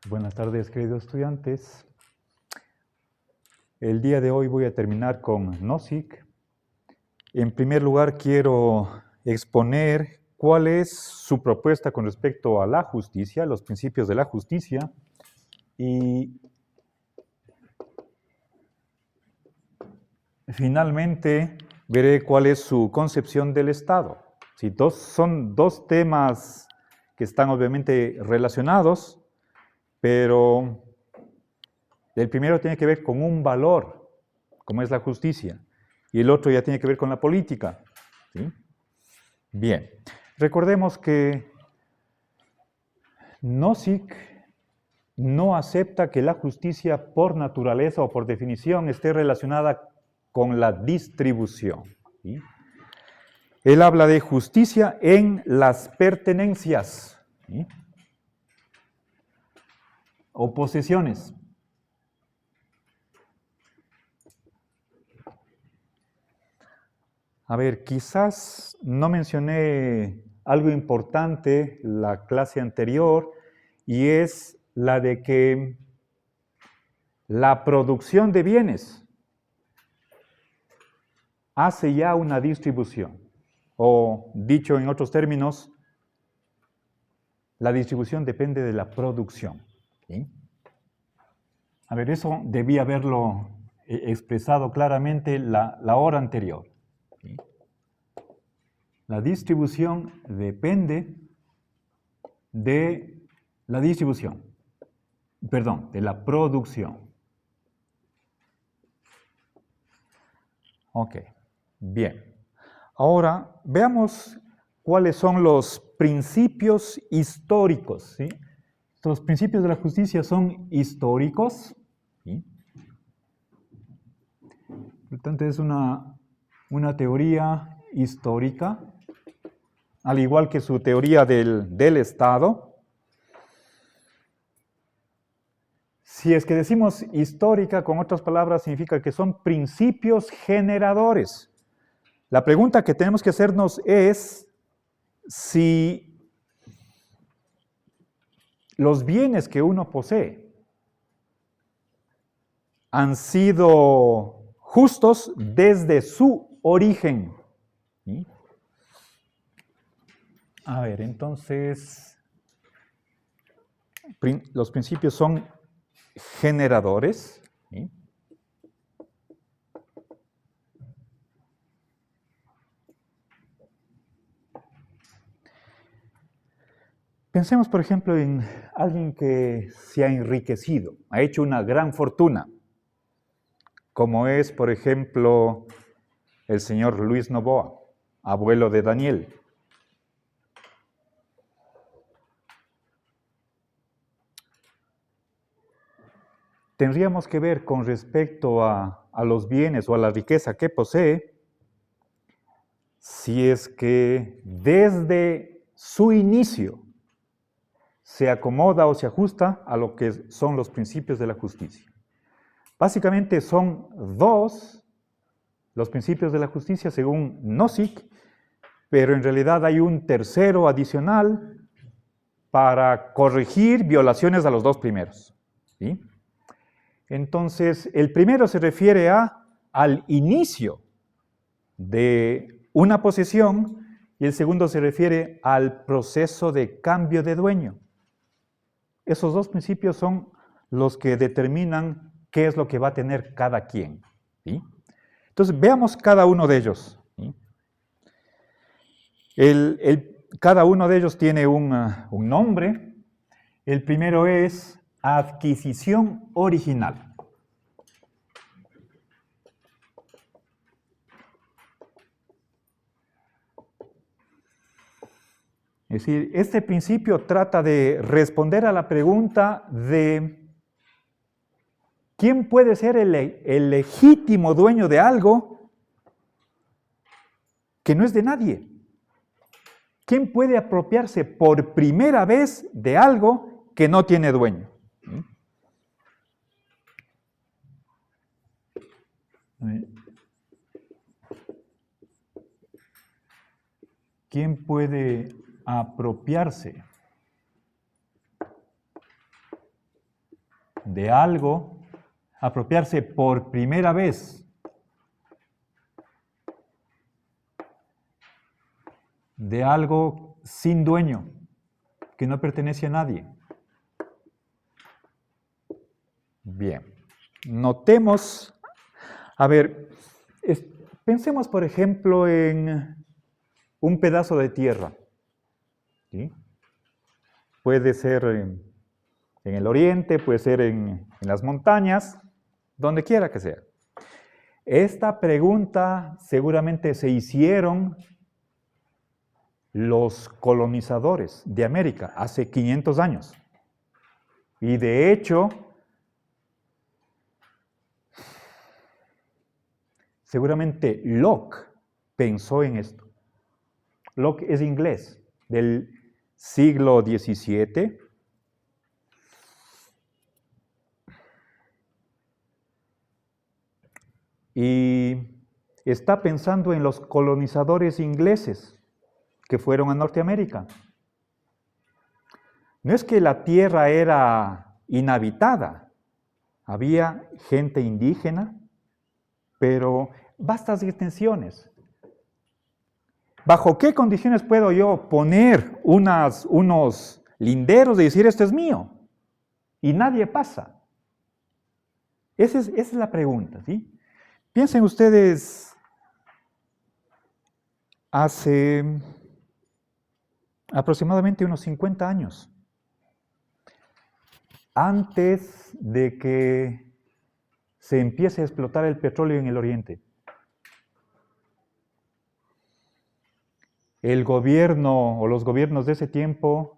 Buenas tardes, queridos estudiantes. El día de hoy voy a terminar con Nozick. En primer lugar, quiero exponer cuál es su propuesta con respecto a la justicia, los principios de la justicia, y finalmente veré cuál es su concepción del Estado. Sí, son dos temas que están obviamente relacionados, pero el primero tiene que ver con un valor, como es la justicia, y el otro ya tiene que ver con la política. ¿Sí? Bien, recordemos que Nozick no acepta que la justicia por naturaleza o por definición esté relacionada con la distribución. ¿Sí? Él habla de justicia en las pertenencias, ¿sí? O posesiones. A ver, quizás no mencioné algo importante la clase anterior, y es la de que la producción de bienes hace ya una distribución. O, dicho en otros términos, la distribución depende de la producción. ¿Sí? A ver, eso debía haberlo expresado claramente la hora anterior. ¿Sí? La distribución depende de la distribución, perdón, de la producción. Ok, bien. Ahora veamos cuáles son los principios históricos. ¿Sí? Los principios de la justicia son históricos. ¿Sí? Por lo tanto, es una teoría histórica, al igual que su teoría del Estado. Si es que decimos histórica, con otras palabras, significa que son principios generadores. La pregunta que tenemos que hacernos es si los bienes que uno posee han sido justos desde su origen. ¿Sí? A ver, entonces, los principios son generadores. ¿Sí? Pensemos, por ejemplo, en alguien que se ha enriquecido, ha hecho una gran fortuna, como es, por ejemplo, el señor Luis Noboa, abuelo de Daniel. Tendríamos que ver con respecto a los bienes o a la riqueza que posee, si es que desde su inicio se acomoda o se ajusta a lo que son los principios de la justicia. Básicamente son dos los principios de la justicia según Nozick, pero en realidad hay un tercero adicional para corregir violaciones a los dos primeros. ¿Sí? Entonces, el primero se refiere al inicio de una posesión y el segundo se refiere al proceso de cambio de dueño. Esos dos principios son los que determinan qué es lo que va a tener cada quien. ¿Sí? Entonces, veamos cada uno de ellos. ¿Sí? Cada uno de ellos tiene un nombre. El primero es adquisición original. Es decir, este principio trata de responder a la pregunta de ¿quién puede ser el legítimo dueño de algo que no es de nadie? ¿Quién puede apropiarse por primera vez de algo que no tiene dueño? ¿Quién puede apropiarse de algo, apropiarse por primera vez de algo sin dueño, que no pertenece a nadie. Bien, notemos, a ver, pensemos por ejemplo en un pedazo de tierra, ¿sí? Puede ser en el oriente, puede ser en las montañas, donde quiera que sea. Esta pregunta seguramente se hicieron los colonizadores de América hace 500 años. Y de hecho, seguramente Locke pensó en esto. Locke es inglés, del siglo XVII. Y está pensando en los colonizadores ingleses que fueron a Norteamérica. No es que la tierra era inhabitada, había gente indígena, pero vastas extensiones. ¿Bajo qué condiciones puedo yo poner unos linderos y decir esto es mío? Y nadie pasa. Esa es la pregunta, ¿sí? Piensen ustedes, hace aproximadamente unos 50 años, antes de que se empiece a explotar el petróleo en el oriente. El gobierno o los gobiernos de ese tiempo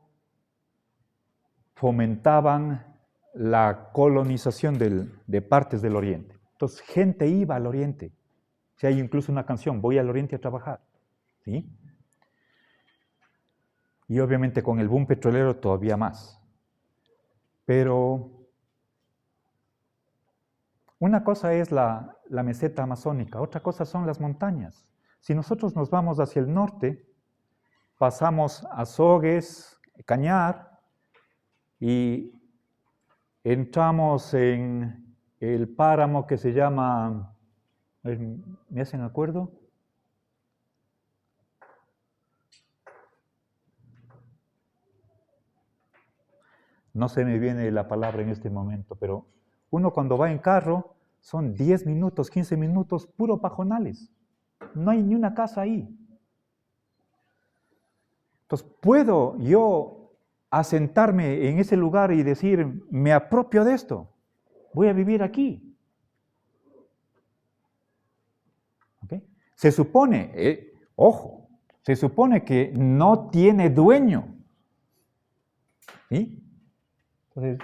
fomentaban la colonización de partes del oriente. Entonces, gente iba al oriente. Si hay incluso una canción, voy al oriente a trabajar, ¿sí? Y obviamente con el boom petrolero todavía más. Pero una cosa es la meseta amazónica, otra cosa son las montañas. Si nosotros nos vamos hacia el norte, pasamos Azogues, Cañar, y entramos en el páramo que se llama, ¿me hacen acuerdo? No se me viene la palabra en este momento, pero uno cuando va en carro son 10 minutos, 15 minutos, puro pajonales. No hay ni una casa ahí. Entonces, ¿puedo yo asentarme en ese lugar y decir, me apropio de esto? Voy a vivir aquí. ¿Okay? Se supone, ojo, se supone que no tiene dueño. ¿Sí? Entonces,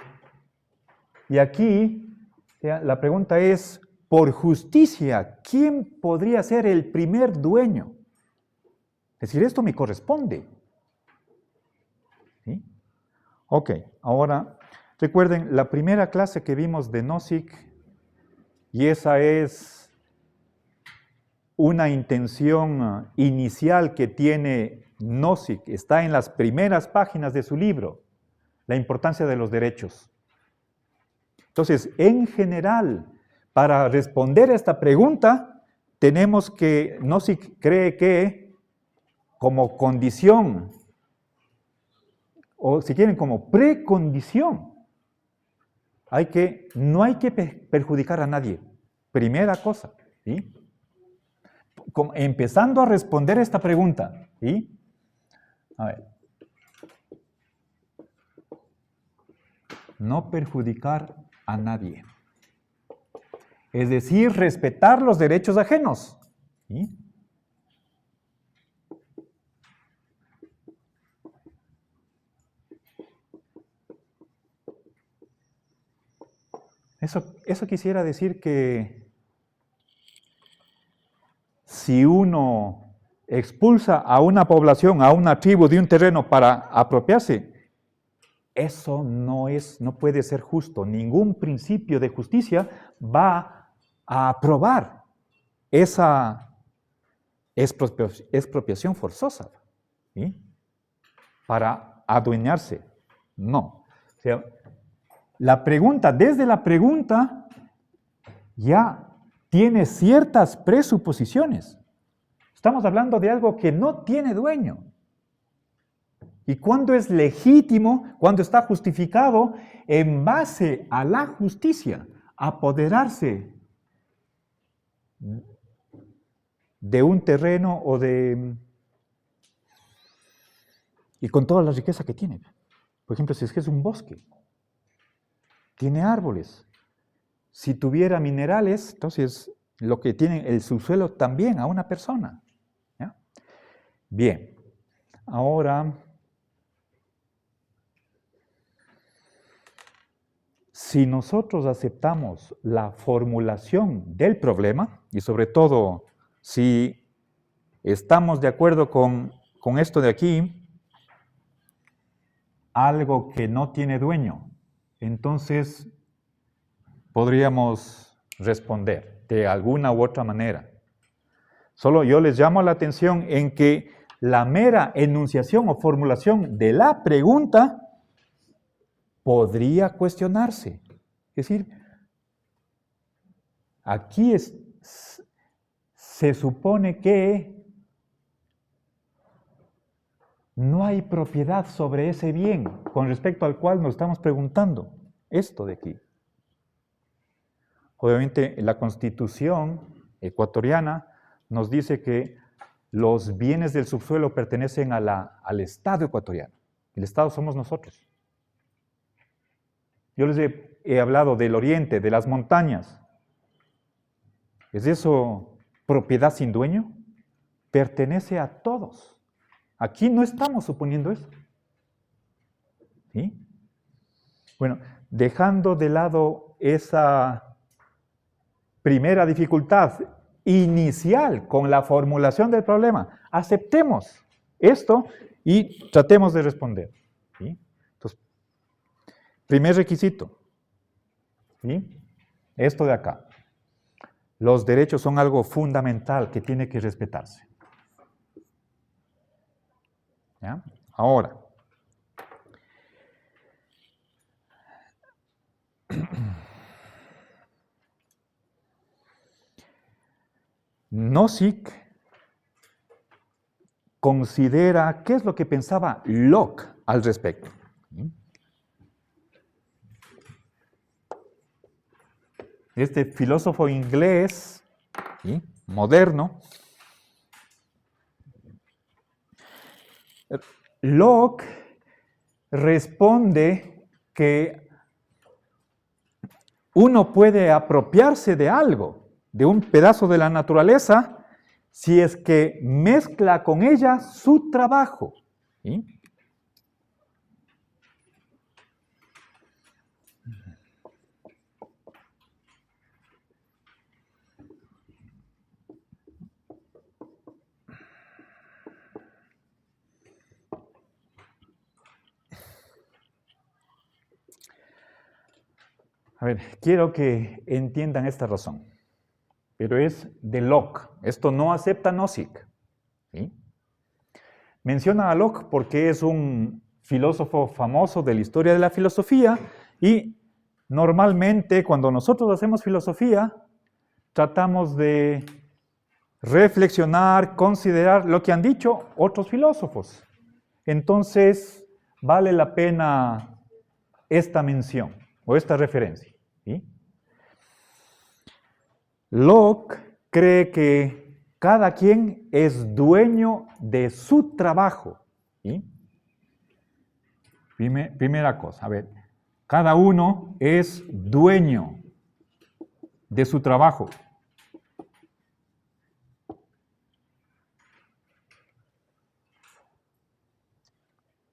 y aquí la pregunta es, por justicia, ¿quién podría ser el primer dueño? Es decir, esto me corresponde. ¿Sí? Ok, ahora recuerden la primera clase que vimos de Nozick, y esa es una intención inicial que tiene Nozick, está en las primeras páginas de su libro, la importancia de los derechos. Entonces, en general, para responder a esta pregunta, tenemos que, Nozick cree que como condición, o si quieren como precondición, no hay que perjudicar a nadie. Primera cosa, ¿sí? Empezando a responder esta pregunta, ¿sí? A ver. No perjudicar a nadie. Es decir, respetar los derechos ajenos. ¿Sí? Eso quisiera decir que si uno expulsa a una población, a una tribu de un terreno para apropiarse, eso no puede ser justo. Ningún principio de justicia va a aprobar esa expropiación forzosa, ¿sí? Para adueñarse. No. O sea, la pregunta, desde la pregunta, ya tiene ciertas presuposiciones. Estamos hablando de algo que no tiene dueño. Y cuando es legítimo, cuando está justificado, en base a la justicia, apoderarse de un terreno y con toda la riqueza que tiene. Por ejemplo, si es que es un bosque, tiene árboles. Si tuviera minerales, entonces lo que tiene el subsuelo también a una persona. ¿Ya? Bien, ahora, si nosotros aceptamos la formulación del problema, y sobre todo si estamos de acuerdo con esto de aquí, algo que no tiene dueño, entonces podríamos responder de alguna u otra manera. Solo yo les llamo la atención en que la mera enunciación o formulación de la pregunta podría cuestionarse. Es decir, aquí se supone que no hay propiedad sobre ese bien con respecto al cual nos estamos preguntando. Esto de aquí. Obviamente, la Constitución ecuatoriana nos dice que los bienes del subsuelo pertenecen al Estado ecuatoriano. El Estado somos nosotros. Yo les he hablado del oriente, de las montañas. ¿Es eso propiedad sin dueño? Pertenece a todos. Aquí no estamos suponiendo eso. ¿Sí? Bueno, dejando de lado esa primera dificultad inicial con la formulación del problema, aceptemos esto y tratemos de responder. ¿Sí? Entonces, primer requisito, ¿sí? Esto de acá. Los derechos son algo fundamental que tiene que respetarse. ¿Ya? Ahora, Nozick considera qué es lo que pensaba Locke al respecto. Este filósofo inglés, ¿sí?, moderno, Locke responde que uno puede apropiarse de algo, de un pedazo de la naturaleza, si es que mezcla con ella su trabajo. ¿Sí? A ver, quiero que entiendan esta razón, pero es de Locke. Esto no acepta Nozick. ¿Sí? Menciona a Locke porque es un filósofo famoso de la historia de la filosofía y normalmente cuando nosotros hacemos filosofía tratamos de reflexionar, considerar lo que han dicho otros filósofos. Entonces vale la pena esta mención o esta referencia. ¿Sí? Locke cree que cada quien es dueño de su trabajo. ¿Sí? Primera cosa, a ver, cada uno es dueño de su trabajo.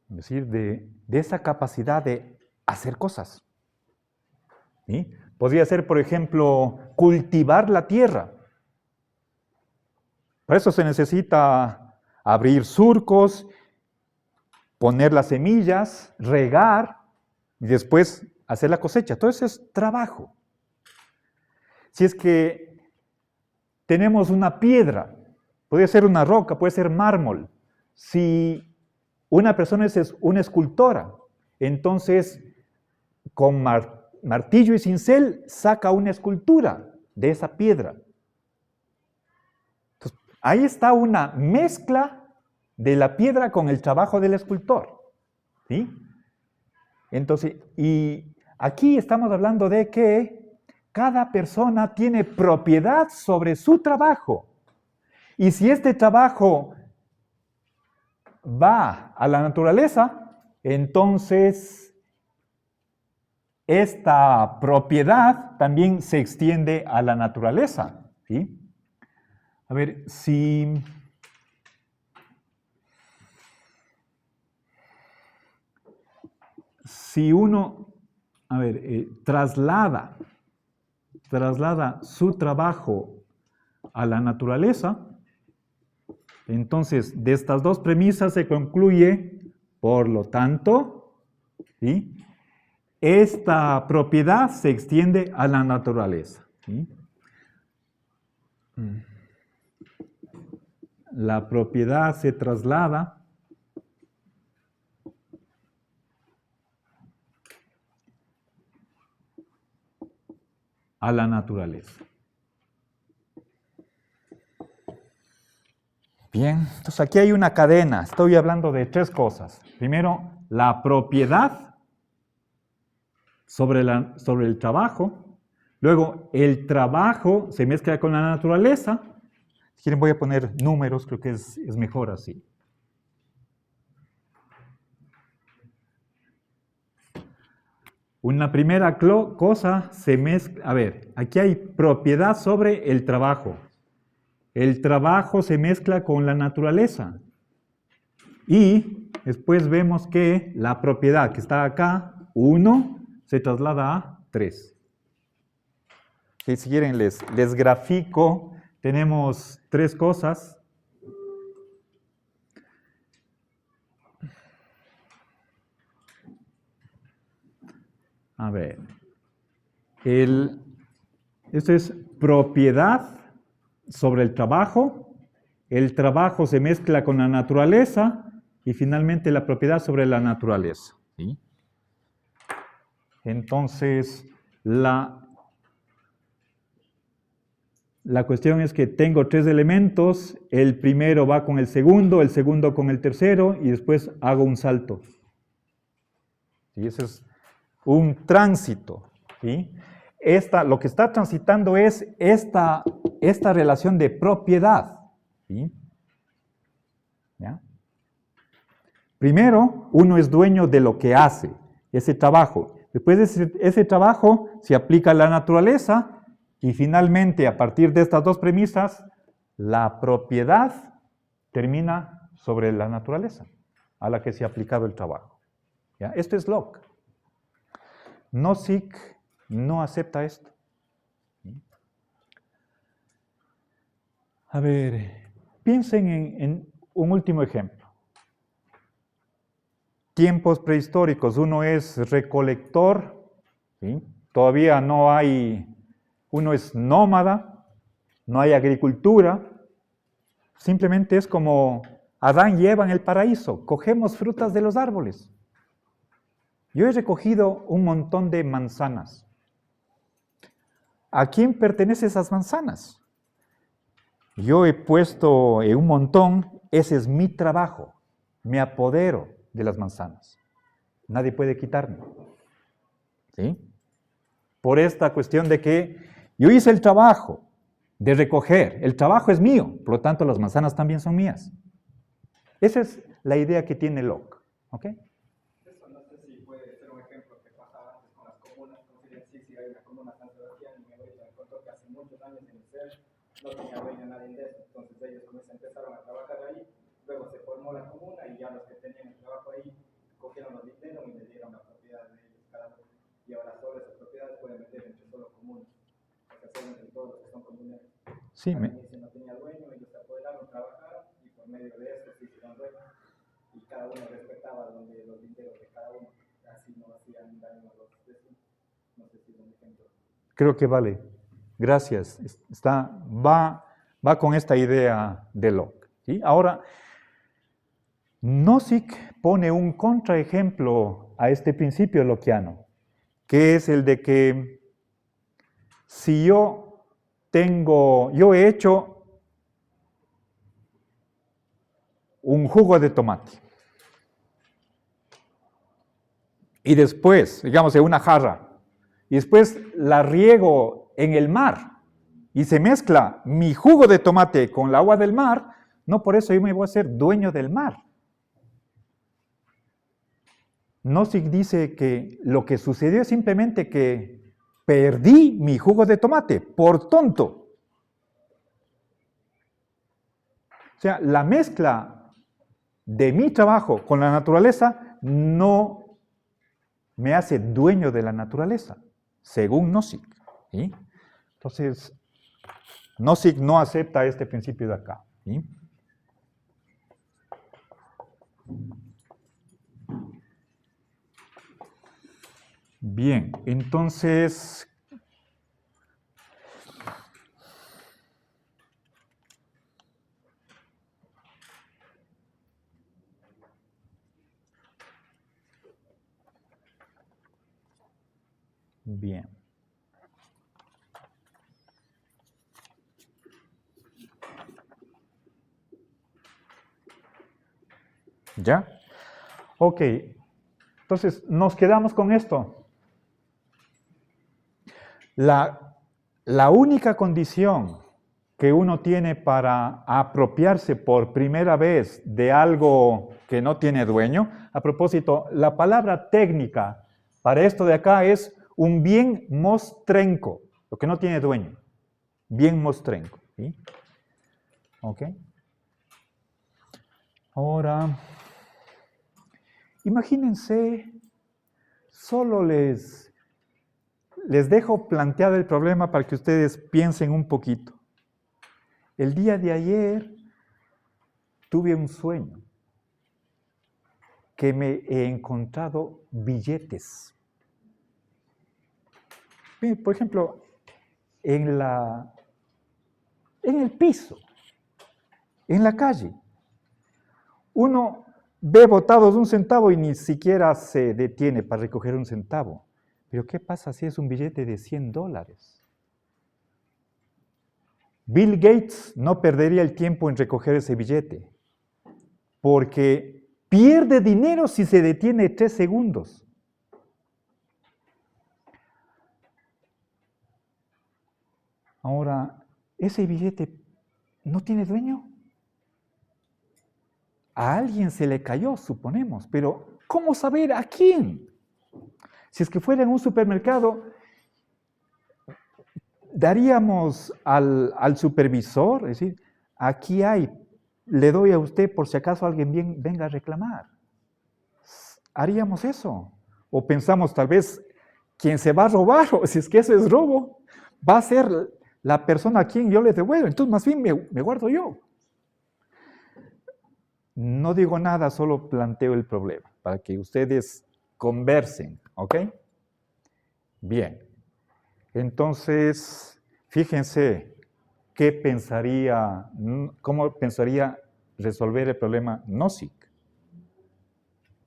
Es decir, de esa capacidad de hacer cosas. ¿Sí? Podría ser, por ejemplo, cultivar la tierra. Para eso se necesita abrir surcos, poner las semillas, regar y después hacer la cosecha. Todo eso es trabajo. Si es que tenemos una piedra, puede ser una roca, puede ser mármol. Si una persona es una escultora, entonces con martillo y cincel saca una escultura de esa piedra. Entonces, ahí está una mezcla de la piedra con el trabajo del escultor. ¿Sí? Entonces, y aquí estamos hablando de que cada persona tiene propiedad sobre su trabajo. Y si este trabajo va a la naturaleza, entonces esta propiedad también se extiende a la naturaleza. ¿Sí? A ver, si uno, traslada su trabajo a la naturaleza, entonces de estas dos premisas se concluye, por lo tanto, ¿sí?, esta propiedad se extiende a la naturaleza. ¿Sí? La propiedad se traslada a la naturaleza. Bien, entonces aquí hay una cadena. Estoy hablando de tres cosas. Primero, la propiedad sobre el trabajo. Luego, el trabajo se mezcla con la naturaleza. Si quieren voy a poner números, creo que es mejor así. Una primera cosa se mezcla. A ver, aquí hay propiedad sobre el trabajo. El trabajo se mezcla con la naturaleza. Y después vemos que la propiedad que está acá, 1, se traslada a 3. Si quieren les grafico. Tenemos tres cosas. A ver. Esto es propiedad sobre el trabajo. El trabajo se mezcla con la naturaleza. Y finalmente la propiedad sobre la naturaleza. ¿Sí? Entonces, la cuestión es que tengo tres elementos. El primero va con el segundo con el tercero, y después hago un salto. ¿Sí? Ese es un tránsito. ¿Sí? Lo que está transitando es esta relación de propiedad. ¿Sí? ¿Ya? Primero, uno es dueño de lo que hace, ese trabajo. Después ese trabajo se aplica a la naturaleza. Y finalmente, a partir de estas dos premisas, la propiedad termina sobre la naturaleza a la que se ha aplicado el trabajo. ¿Ya? Esto es Locke. Nozick no acepta esto. A ver, piensen en un último ejemplo. Tiempos prehistóricos, uno es recolector, ¿sí? Todavía no hay... Uno es nómada, no hay agricultura, simplemente es como Adán y Eva en el paraíso, cogemos frutas de los árboles. Yo he recogido un montón de manzanas. ¿A quién pertenecen esas manzanas? Yo he puesto un montón, ese es mi trabajo, me apodero de las manzanas. Nadie puede quitarme. ¿Sí? Por esta cuestión de que yo hice el trabajo de recoger, el trabajo es mío, por lo tanto las manzanas también son mías. Esa es la idea que tiene Locke. ¿Ok? Eso no sé si puede ser un ejemplo que pasaba antes con las comunas. No sé si hay una comuna San Sebastián y mi abuela me contó que hace muchos años en el CER no tenía dueño nadie de eso. Entonces ellos empezaron a trabajar ahí, luego se formó la comuna y ya los que tenían el trabajo ahí cogieron los dinero y les dieron la propiedad de ellos cada uno. Y ahora solo esas propiedades pueden meter entre solo comunas. Entre todos los que son comuneros. Sí, al inicio no tenía dueño, ellos se apoderaron, trabajaron y por medio de eso se hicieron dueños. Y cada uno respetaba los dineros de cada uno. Así no hacían daño a los vecinos. No sé si es un ejemplo. Creo que vale. Gracias. Va con esta idea de Locke. ¿Sí? Ahora, Nozick pone un contraejemplo a este principio lockeano. que es el de que si yo he hecho un jugo de tomate y después, digamos, en una jarra, y después la riego en el mar y se mezcla mi jugo de tomate con el agua del mar, no por eso yo me voy a ser dueño del mar. Nozick dice que lo que sucedió es simplemente que perdí mi jugo de tomate por tonto. O sea, la mezcla de mi trabajo con la naturaleza no me hace dueño de la naturaleza, según Nozick. ¿Sí? Entonces, Nozick no acepta este principio de acá. ¿Sí? Bien, entonces, bien. ¿Ya? Ok, entonces nos quedamos con esto. La única condición que uno tiene para apropiarse por primera vez de algo que no tiene dueño, a propósito, la palabra técnica para esto de acá es un bien mostrenco, lo que no tiene dueño, bien mostrenco. ¿Sí? Ok. Ahora, imagínense, solo les dejo planteado el problema para que ustedes piensen un poquito. El día de ayer tuve un sueño que me he encontrado billetes. Por ejemplo, en el piso, en la calle. Uno ve botados un centavo y ni siquiera se detiene para recoger un centavo. Pero ¿qué pasa si es un billete de $100? Bill Gates no perdería el tiempo en recoger ese billete, porque pierde dinero si se detiene 3 segundos. Ahora, ¿ese billete no tiene dueño? A alguien se le cayó, suponemos, pero ¿cómo saber a quién? Si es que fuera en un supermercado, daríamos al supervisor, es decir, aquí hay, le doy a usted por si acaso alguien venga a reclamar. ¿Haríamos eso? O pensamos tal vez, quien se va a robar, o si es que eso es robo, va a ser la persona a quien yo le devuelvo, entonces más bien me guardo yo. No digo nada, solo planteo el problema, para que ustedes conversen, ¿ok? Bien. Entonces, fíjense cómo pensaría resolver el problema Nozick.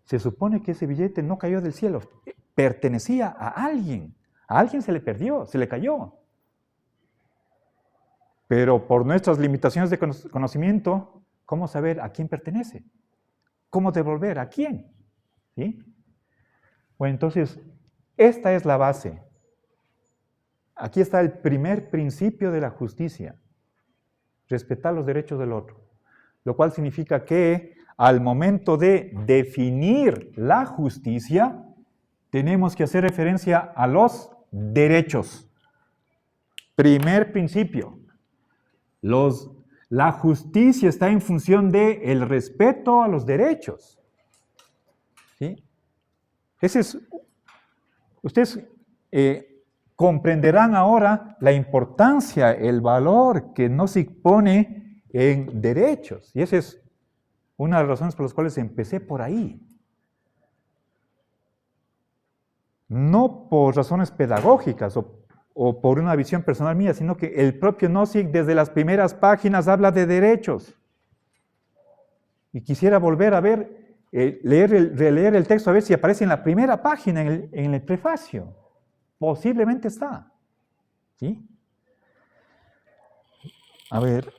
Se supone que ese billete no cayó del cielo, pertenecía a alguien se le perdió, se le cayó. Pero por nuestras limitaciones de conocimiento, ¿cómo saber a quién pertenece? ¿Cómo devolver? ¿A quién? ¿Sí? Bueno, entonces, esta es la base. Aquí está el primer principio de la justicia, respetar los derechos del otro, lo cual significa que al momento de definir la justicia, tenemos que hacer referencia a los derechos. Primer principio, la justicia está en función del respeto a los derechos. ¿Sí? Ustedes comprenderán ahora la importancia, el valor que Nozick pone en derechos. Y esa es una de las razones por las cuales empecé por ahí. No por razones pedagógicas o por una visión personal mía, sino que el propio Nozick desde las primeras páginas habla de derechos. Y quisiera volver a ver, releer el texto a ver si aparece en la primera página, en el prefacio. posiblemente está. ¿Sí? A ver.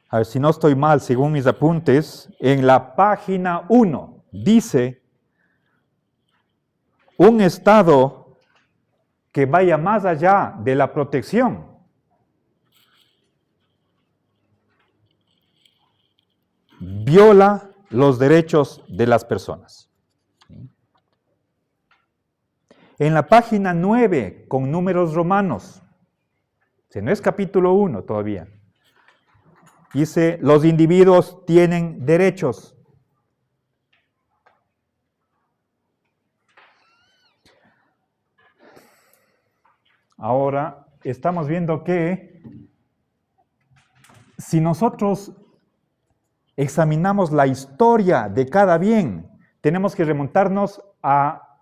A ver, si no estoy mal, según mis apuntes, en la página 1 dice un estado que vaya más allá de la protección. Viola los derechos de las personas. En la página 9, con números romanos, si no es capítulo 1 todavía, dice, los individuos tienen derechos. Ahora, estamos viendo que si nosotros examinamos la historia de cada bien, tenemos que remontarnos a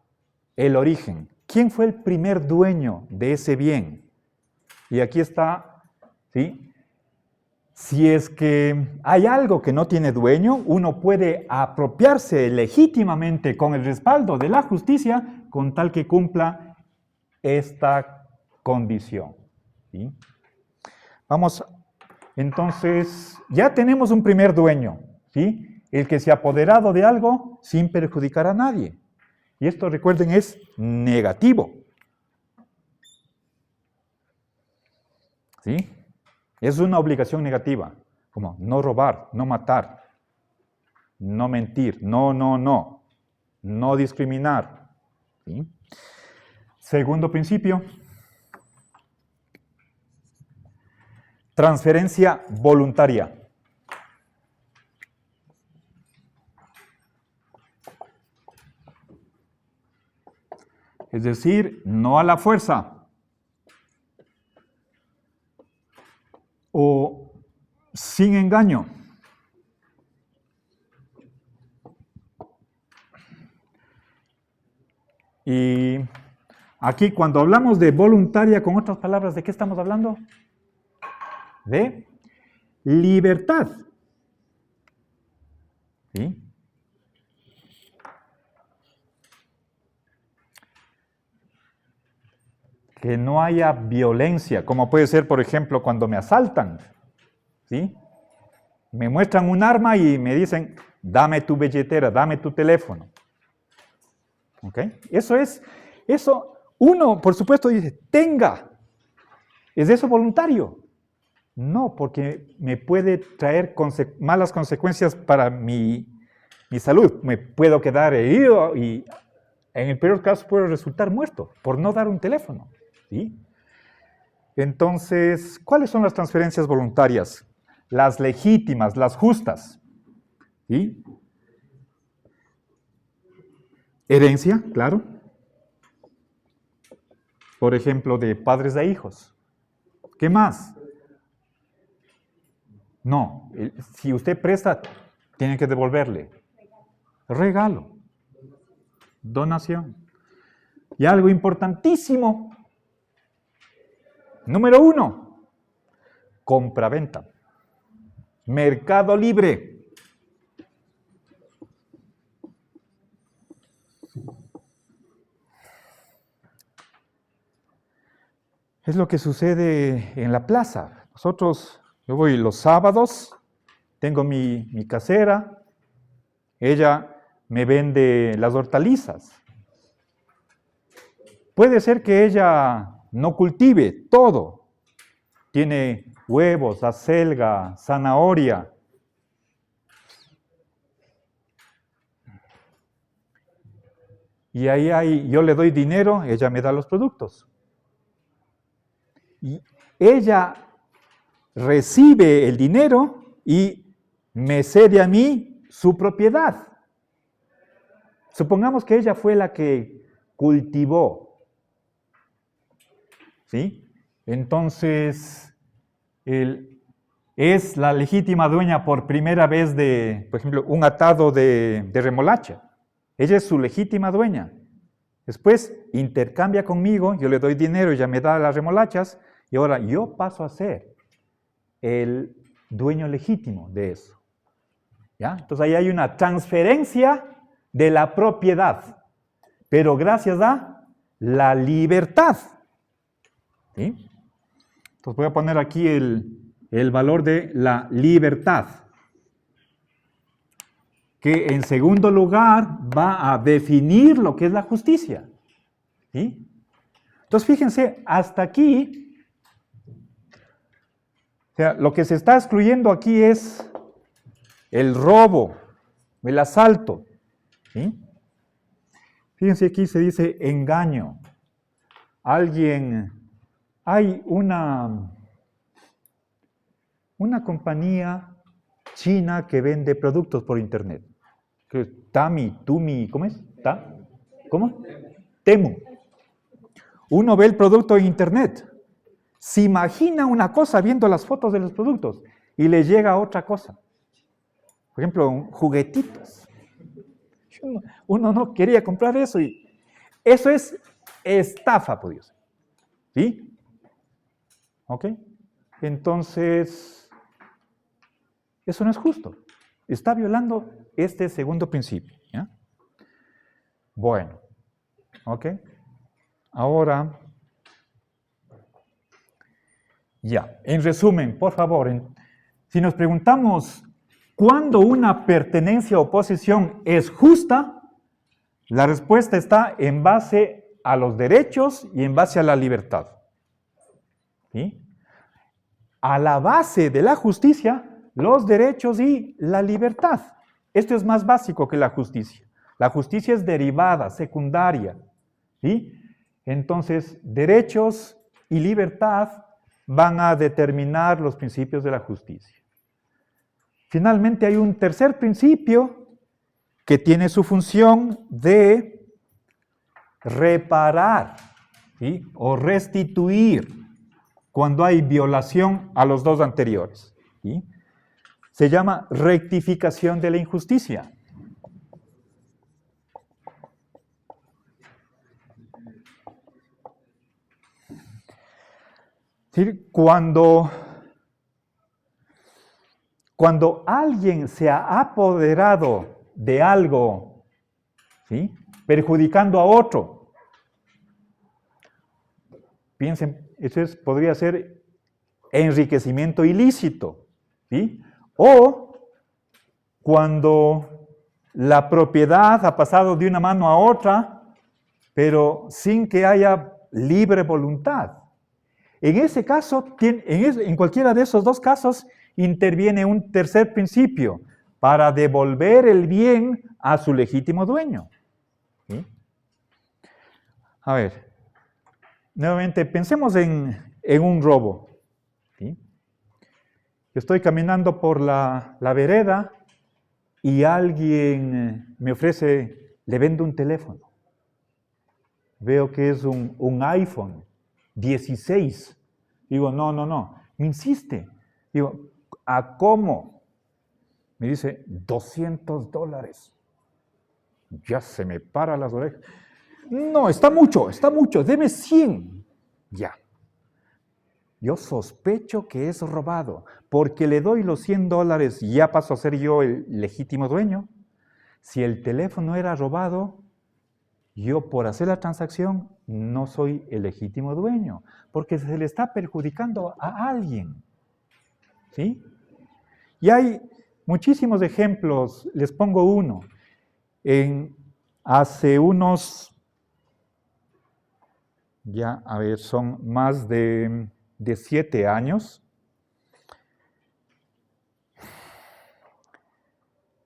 el origen. ¿Quién fue el primer dueño de ese bien? Y aquí está, ¿sí? Si es que hay algo que no tiene dueño, uno puede apropiarse legítimamente con el respaldo de la justicia con tal que cumpla esta condición. ¿Sí? Vamos, entonces, ya tenemos un primer dueño, ¿sí? El que se ha apoderado de algo sin perjudicar a nadie. Y esto, recuerden, es negativo. ¿Sí? Es una obligación negativa, como no robar, no matar, no mentir, no discriminar. ¿Sí? Segundo principio, transferencia voluntaria. Es decir, no a la fuerza. O sin engaño. Y aquí cuando hablamos de voluntaria, con otras palabras, ¿de qué estamos hablando? De libertad. ¿Sí? Que no haya violencia, como puede ser, por ejemplo, cuando me asaltan. ¿Sí? Me muestran un arma y me dicen, dame tu billetera, dame tu teléfono. ¿Ok? Eso uno, por supuesto, dice, tenga. ¿Es eso voluntario? No, porque me puede traer malas consecuencias para mi salud. Me puedo quedar herido y en el peor caso puedo resultar muerto por no dar un teléfono. ¿Sí? Entonces, ¿cuáles son las transferencias voluntarias? Las legítimas, las justas. ¿Sí? Herencia, claro. Por ejemplo, de padres a hijos. ¿Qué más? No, si usted presta, tiene que devolverle. Regalo. Donación. Y algo importantísimo. Número 1, compra-venta. Mercado libre. Es lo que sucede en la plaza. Yo voy los sábados, tengo mi casera, ella me vende las hortalizas. Puede ser que ella no cultive todo. Tiene huevos, acelga, zanahoria. Y ahí yo le doy dinero, ella me da los productos. Y ella recibe el dinero y me cede a mí su propiedad. Supongamos que ella fue la que cultivó. ¿Sí? Entonces, es la legítima dueña por primera vez de, por ejemplo, un atado de remolacha. Ella es su legítima dueña. Después intercambia conmigo, yo le doy dinero y ya me da las remolachas, y ahora yo paso a ser el dueño legítimo de eso. ¿Ya? Entonces ahí hay una transferencia de la propiedad, pero gracias a la libertad. ¿Sí? Entonces voy a poner aquí el valor de la libertad, que en segundo lugar va a definir lo que es la justicia. ¿Sí? Entonces fíjense, hasta aquí, o sea, lo que se está excluyendo aquí es el robo, el asalto. ¿Sí? Fíjense, aquí se dice engaño. Hay una compañía china que vende productos por internet. ¿Cómo es? ¿Cómo? Temu. Uno ve el producto en internet, se imagina una cosa viendo las fotos de los productos y le llega otra cosa. Por ejemplo, juguetitos. Uno no quería comprar eso y eso es estafa, por Dios. ¿Sí? ¿Ok? Entonces, eso no es justo. Está violando este segundo principio. ¿Ya? Bueno, ¿ok? Ahora, ya, en resumen, por favor, si nos preguntamos cuándo una pertenencia o posesión es justa, la respuesta está en base a los derechos y en base a la libertad. ¿Sí? A la base de la justicia, los derechos y la libertad. Esto es más básico que la justicia. La justicia es derivada, secundaria. ¿Sí? Entonces, derechos y libertad van a determinar los principios de la justicia. Finalmente, hay un tercer principio que tiene su función de reparar, ¿sí? O restituir cuando hay violación a los dos anteriores. ¿Sí? Se llama rectificación de la injusticia. ¿Sí? Cuando alguien se ha apoderado de algo, ¿sí? Perjudicando a otro, piensen, eso podría ser enriquecimiento ilícito, ¿sí? O cuando la propiedad ha pasado de una mano a otra, pero sin que haya libre voluntad. En ese caso, en cualquiera de esos dos casos, interviene un tercer principio para devolver el bien a su legítimo dueño. ¿Sí? A ver, nuevamente, pensemos en un robo. ¿Sí? Yo estoy caminando por la vereda y alguien me ofrece, le vendo un teléfono. Veo que es un iPhone 16. Digo, no. Me insiste. Digo, ¿a cómo? Me dice, $200. Ya se me para las orejas. No, está mucho, deme 100. Ya. Yo sospecho que es robado, porque le doy los $100 y ya paso a ser yo el legítimo dueño. Si el teléfono era robado, yo por hacer la transacción no soy el legítimo dueño, porque se le está perjudicando a alguien. ¿Sí? Y hay muchísimos ejemplos, les pongo uno. Hace unos, son más de 7 años,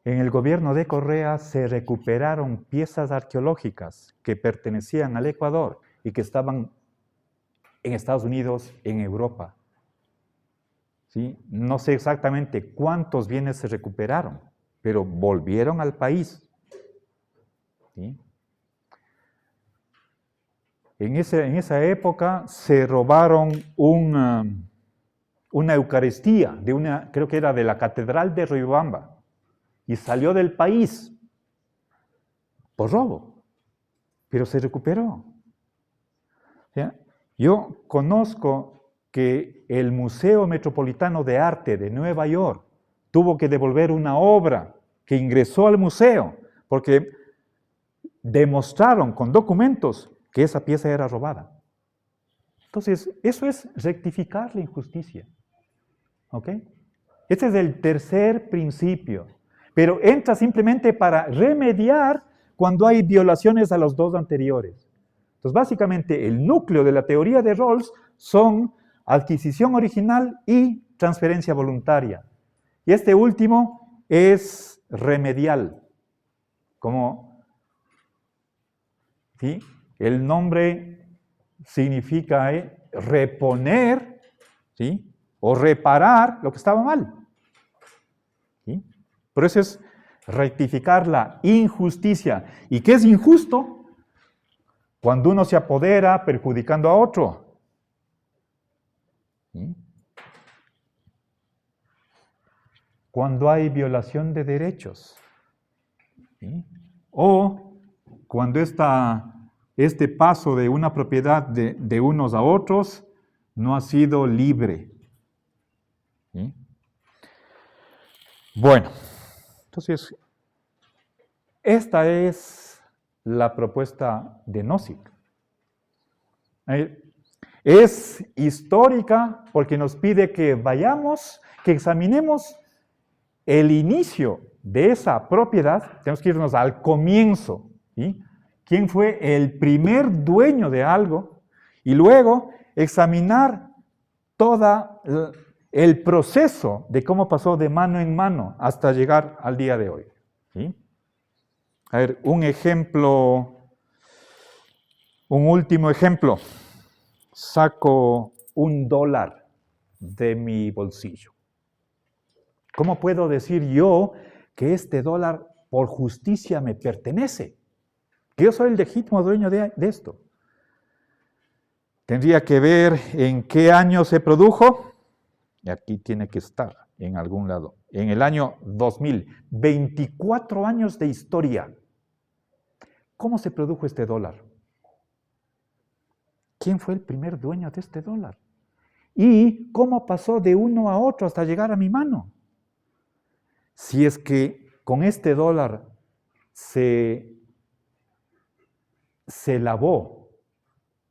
en el gobierno de Correa se recuperaron piezas arqueológicas que pertenecían al Ecuador y que estaban en Estados Unidos, en Europa. ¿Sí? No sé exactamente cuántos bienes se recuperaron, pero volvieron al país. ¿Sí? En esa época se robaron una Eucaristía, creo que era de la Catedral de Riobamba, y salió del país por robo. pero se recuperó. ¿Ya? Yo conozco que el Museo Metropolitano de Arte de Nueva York tuvo que devolver una obra que ingresó al museo porque demostraron con documentos que esa pieza era robada. Entonces, eso es rectificar la injusticia. ¿Ok? Este es el tercer principio, pero entra simplemente para remediar cuando hay violaciones a los dos anteriores. Entonces, básicamente, el núcleo de la teoría de Rawls son adquisición original y transferencia voluntaria. Y este último es remedial, como ¿sí? El nombre significa reponer, ¿sí? O reparar lo que estaba mal. ¿Sí? Por eso es rectificar la injusticia. ¿Y qué es injusto? Cuando uno se apodera perjudicando a otro. ¿Sí? Cuando hay violación de derechos. ¿Sí? O cuando este paso de una propiedad de unos a otros no ha sido libre. ¿Sí? Bueno, entonces, esta es la propuesta de Nozick. Es histórica porque nos pide que vayamos, que examinemos el inicio de esa propiedad. Tenemos que irnos al comienzo. ¿Sí? ¿Quién fue el primer dueño de algo? Y luego examinar todo el proceso de cómo pasó de mano en mano hasta llegar al día de hoy. ¿Sí? A ver, un último ejemplo. Saco $1 de mi bolsillo. ¿Cómo puedo decir yo que este dólar por justicia me pertenece? Que yo soy el legítimo dueño de esto. Tendría que ver en qué año se produjo. Y aquí tiene que estar en algún lado. En el año 2000. 24 años de historia. ¿Cómo se produjo este dólar? ¿Quién fue el primer dueño de este dólar? ¿Y cómo pasó de uno a otro hasta llegar a mi mano? Si es que con este dólar se lavó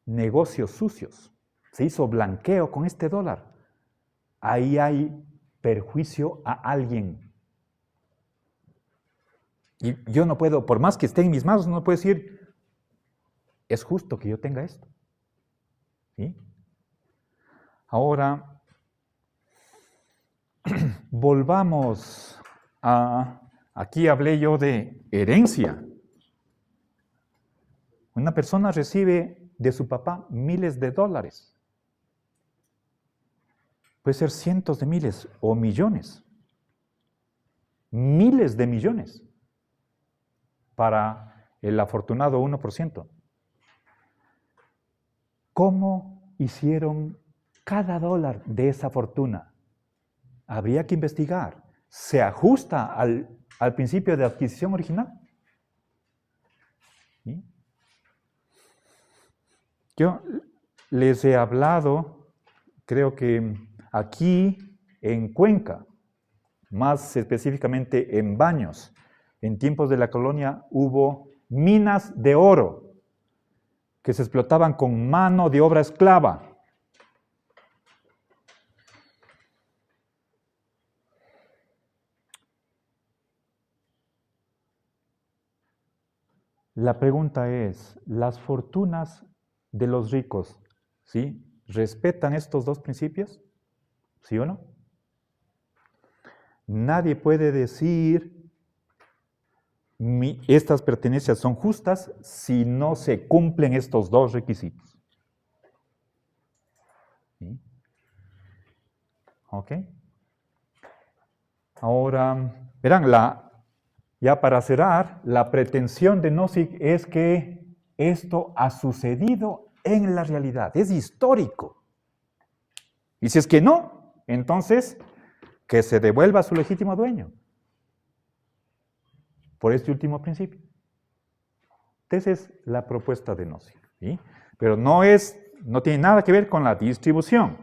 negocios sucios, se hizo blanqueo con este dólar, ahí hay perjuicio a alguien. Y yo no puedo, por más que esté en mis manos, no puedo decir, es justo que yo tenga esto. ¿Sí? Ahora, volvamos aquí hablé yo de herencia. Una persona recibe de su papá miles de dólares. Puede ser cientos de miles o millones. Miles de millones para el afortunado 1%. ¿Cómo hicieron cada dólar de esa fortuna? Habría que investigar. ¿Se ajusta al principio de adquisición original? ¿Sí? Yo les he hablado, creo que aquí en Cuenca, más específicamente en Baños, en tiempos de la colonia hubo minas de oro que se explotaban con mano de obra esclava. La pregunta es, ¿las fortunas de los ricos, ¿sí? ¿respetan estos dos principios? ¿Sí o no? Nadie puede decir estas pertenencias son justas si no se cumplen estos dos requisitos. ¿Sí? ¿Ok? Ahora, verán, ya para cerrar, la pretensión de Nozick es que esto ha sucedido en la realidad, es histórico. Y si es que no, entonces que se devuelva a su legítimo dueño. Por este último principio. Esa es la propuesta de Nozick, ¿sí? Pero no tiene nada que ver con la distribución.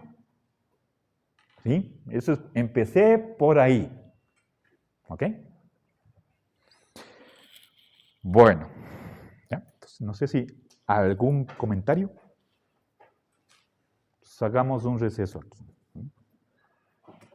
¿Sí? Eso es, empecé por ahí. ¿Ok? Bueno, ¿ya? Entonces, no sé si algún comentario. Hagamos un receso aquí.